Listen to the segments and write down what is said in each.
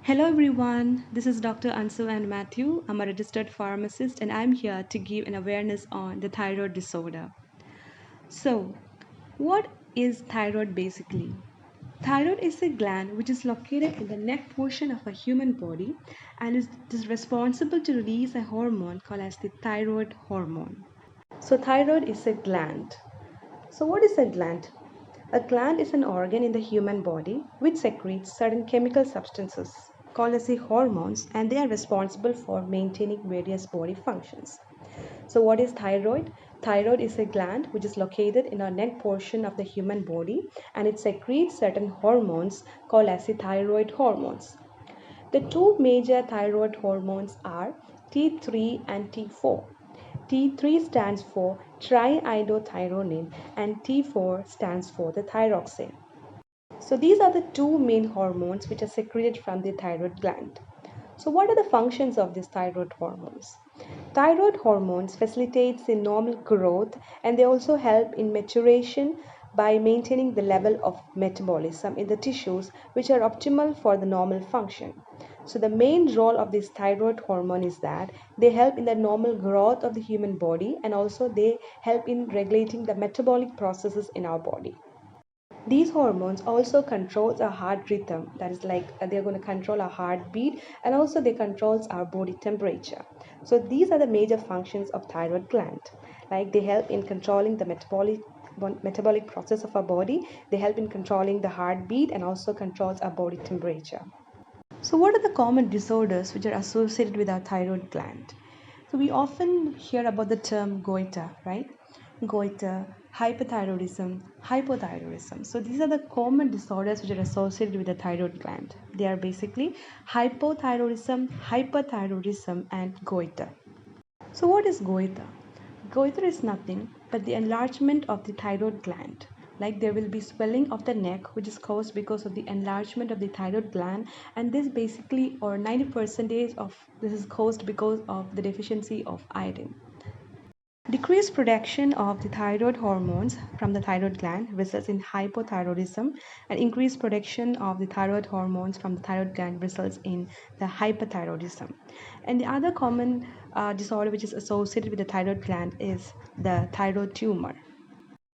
Hello everyone, this is Dr. Ansu and Matthew. I'm a registered pharmacist and I'm here to give an awareness on the thyroid disorder. So, what is thyroid basically? Thyroid is a gland which is located in the neck portion of a human body and is responsible to release a hormone called as the thyroid hormone. So, thyroid is a gland. So, what is a gland? A gland is an organ in the human body which secretes certain chemical substances called as the hormones, and they are responsible for maintaining various body functions. So, what is thyroid? Thyroid is a gland which is located in our neck portion of the human body and it secretes certain hormones called as the thyroid hormones. The two major thyroid hormones are T3 and T4. T3 stands for triiodothyronine and T4 stands for the thyroxine. So these are the two main hormones which are secreted from the thyroid gland. So what are the functions of these thyroid hormones? Thyroid hormones facilitates the normal growth and they also help in maturation by maintaining the level of metabolism in the tissues which are optimal for the normal function. So the main role of this thyroid hormone is that they help in the normal growth of the human body and also they help in regulating the metabolic processes in our body. These hormones also controls our heart rhythm, that is like they're going to control our heartbeat, and also they controls our body temperature. So these are the major functions of thyroid gland. Like they help in controlling the metabolic process of our body, they help in controlling the heartbeat and also controls our body temperature. So what are the common disorders which are associated with our thyroid gland? So we often hear about the term goiter, right? Goiter, hyperthyroidism, hypothyroidism. So these are the common disorders which are associated with the thyroid gland. They are basically hypothyroidism, hyperthyroidism, and goiter. So what is goiter? Goiter is nothing but the enlargement of the thyroid gland. Like there will be swelling of the neck which is caused because of the enlargement of the thyroid gland, and this basically or 90% of this is caused because of the deficiency of iodine. Decreased production of the thyroid hormones from the thyroid gland results in hypothyroidism, and increased production of the thyroid hormones from the thyroid gland results in the hyperthyroidism. And the other common disorder which is associated with the thyroid gland is the thyroid tumor.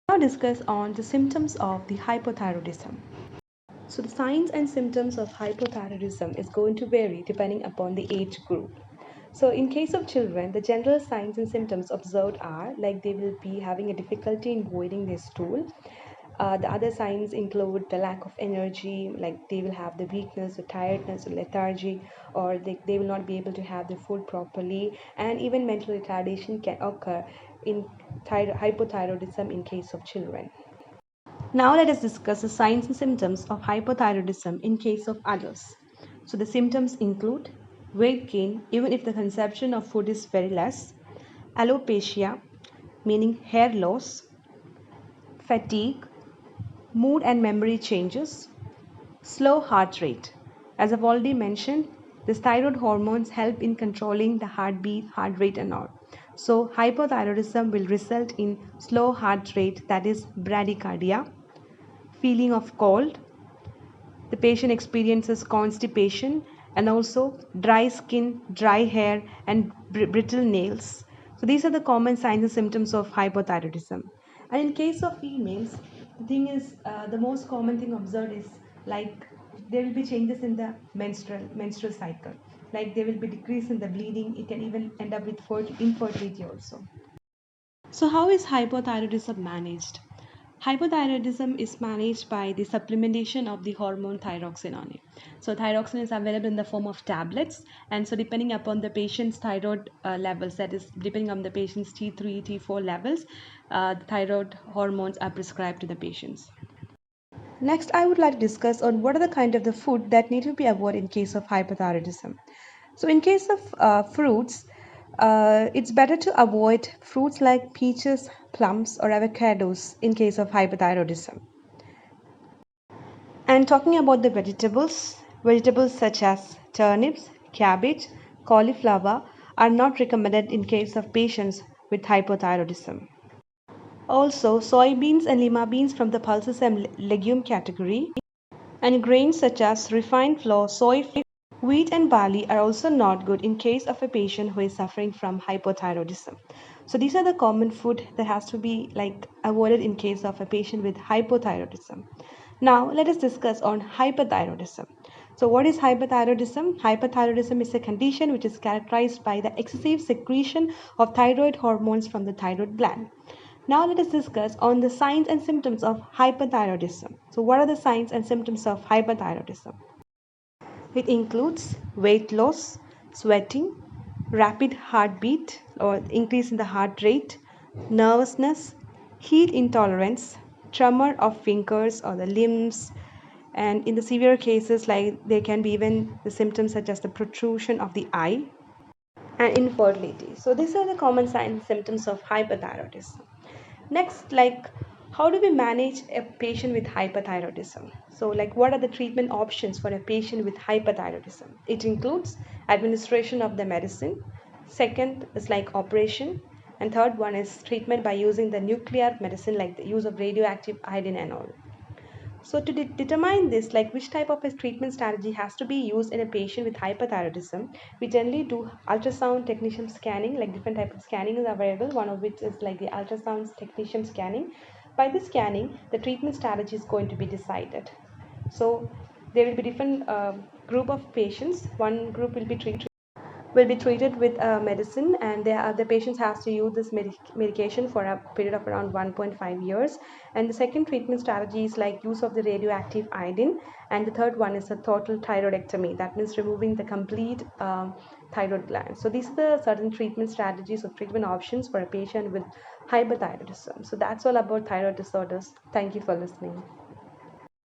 Now discuss on the symptoms of the hypothyroidism. So the signs and symptoms of hypothyroidism is going to vary depending upon the age group. So in case of children, the general signs and symptoms observed are like they will be having a difficulty in voiding their stool. The other signs include the lack of energy, like they will have the weakness or tiredness or lethargy, or they will not be able to have their food properly, and even mental retardation can occur in hypothyroidism in case of children. Now let us discuss the signs and symptoms of hypothyroidism in case of adults. So the symptoms include weight gain even if the consumption of food is very less, alopecia meaning hair loss, fatigue, mood and memory changes, slow heart rate. As I've already mentioned, the thyroid hormones help in controlling the heartbeat, heart rate and all. So hypothyroidism will result in slow heart rate, that is bradycardia, feeling of cold, the patient experiences constipation and also dry skin, dry hair, and brittle nails. So, these are the common signs and symptoms of hypothyroidism. And in case of females, the thing is, the most common thing observed is like there will be changes in the menstrual cycle. Like there will be decrease in the bleeding. It can even end up with infertility also. So, how is hypothyroidism managed? Hypothyroidism is managed by the supplementation of the hormone thyroxine on it. So, thyroxine is available in the form of tablets, and so depending upon the patient's thyroid levels, that is, depending on the patient's T3, T4 levels, the thyroid hormones are prescribed to the patients. Next, I would like to discuss on what are the kind of the food that need to be avoided in case of hypothyroidism. So, in case of fruits, it's better to avoid fruits like peaches, plums, or avocados in case of hypothyroidism. And talking about the vegetables such as turnips, cabbage, cauliflower are not recommended in case of patients with hypothyroidism. Also, soybeans and lima beans from the pulses and legume category, and grains such as refined flour, soy, Wheat and barley are also not good in case of a patient who is suffering from hypothyroidism. So these are the common food that has to be avoided in case of a patient with hypothyroidism. Now let us discuss on hyperthyroidism. So what is hyperthyroidism? Hyperthyroidism is a condition which is characterized by the excessive secretion of thyroid hormones from the thyroid gland. Now let us discuss on the signs and symptoms of hyperthyroidism. So what are the signs and symptoms of hyperthyroidism? It includes weight loss, sweating, rapid heartbeat or increase in the heart rate, nervousness, heat intolerance, tremor of fingers or the limbs, and in the severe cases, like there can be even the symptoms such as the protrusion of the eye and infertility. So these are the common signs and symptoms of hyperthyroidism. Next, how do we manage a patient with hyperthyroidism? So, what are the treatment options for a patient with hyperthyroidism? It includes administration of the medicine. Second is like operation, and third one is treatment by using the nuclear medicine, like the use of radioactive iodine and all. So to determine this, like which type of a treatment strategy has to be used in a patient with hyperthyroidism, we generally do ultrasound technetium scanning, like different type of scanning is available, one of which is like the ultrasound technetium scanning. By this scanning, the treatment strategy is going to be decided. So there will be different group of patients. One group will be treated with medicine, and the patients has to use this medication for a period of around 1.5 years. And the second treatment strategy is like use of the radioactive iodine, and the third one is a total thyroidectomy, that means removing the complete thyroid gland. So these are the certain treatment strategies or treatment options for a patient with hyperthyroidism. So that's all about thyroid disorders. Thank you for listening.